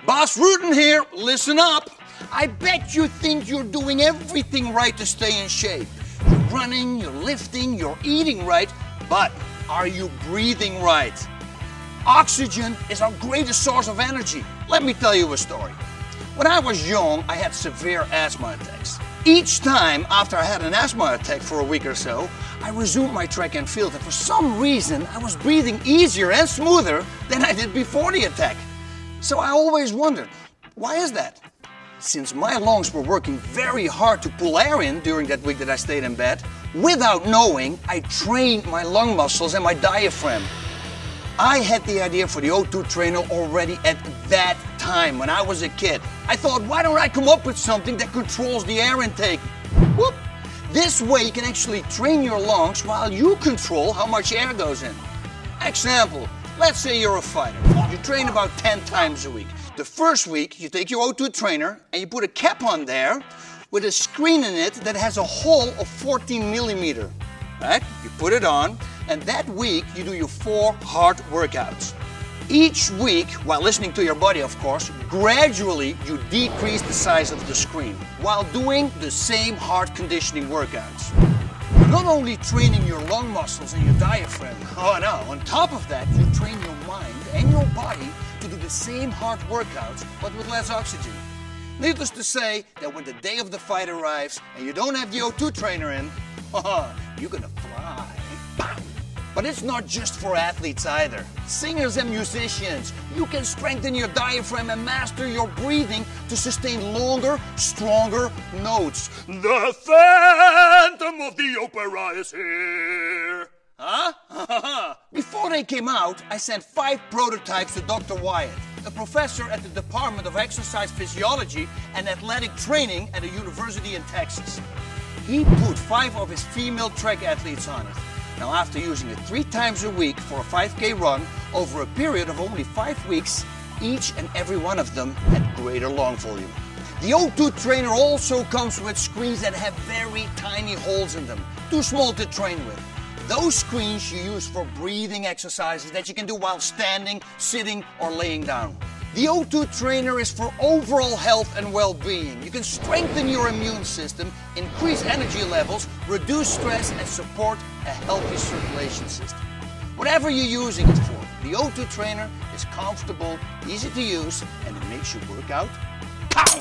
Boss Rutten here, listen up. I bet you think you're doing everything right to stay in shape. You're running, you're lifting, you're eating right, but are you breathing right? Oxygen is our greatest source of energy. Let me tell you a story. When I was young, I had severe asthma attacks. Each time after I had an asthma attack for a week or so, I resumed my track and field, and for some reason I was breathing easier and smoother than I did before the attack. So I always wondered, why is that? Since my lungs were working very hard to pull air in during that week that I stayed in bed, without knowing, I trained my lung muscles and my diaphragm. I had the idea for the O2 trainer already at that time when I was a kid. I thought, why don't I come up with something that controls the air intake? Whoop! This way you can actually train your lungs while you control how much air goes in. Example, let's say you're a fighter. You train about 10 times a week. The first week you take your O2 trainer and you put a cap on there with a screen in it that has a hole of 14 millimeter. Right? You put it on, and that week you do your 4 hard workouts. Each week, while listening to your body of course, gradually you decrease the size of the screen while doing the same hard conditioning workouts. You're not only training your lung muscles and your diaphragm, oh no, on top of that you train your mind and your body to do the same hard workouts but with less oxygen. Needless to say that when the day of the fight arrives and you don't have the O2 trainer in, you're gonna fly. But it's not just for athletes either. Singers and musicians, you can strengthen your diaphragm and master your breathing to sustain longer, stronger notes. The Phantom of the Opera is here. Huh? Before they came out, I sent 5 prototypes to Dr. Wyatt, a professor at the Department of Exercise Physiology and Athletic Training at a university in Texas. He put 5 of his female track athletes on it. Now, after using it 3 times a week for a 5K run over a period of only 5 weeks, each and every one of them had greater lung volume. The O2 trainer also comes with screens that have very tiny holes in them, too small to train with. Those screens you use for breathing exercises that you can do while standing, sitting, or laying down. The O2 trainer is for overall health and well-being. You can strengthen your immune system, increase energy levels, reduce stress, and support a healthy circulation system. Whatever you're using it for, the O2 trainer is comfortable, easy to use, and it makes you work out. Pow!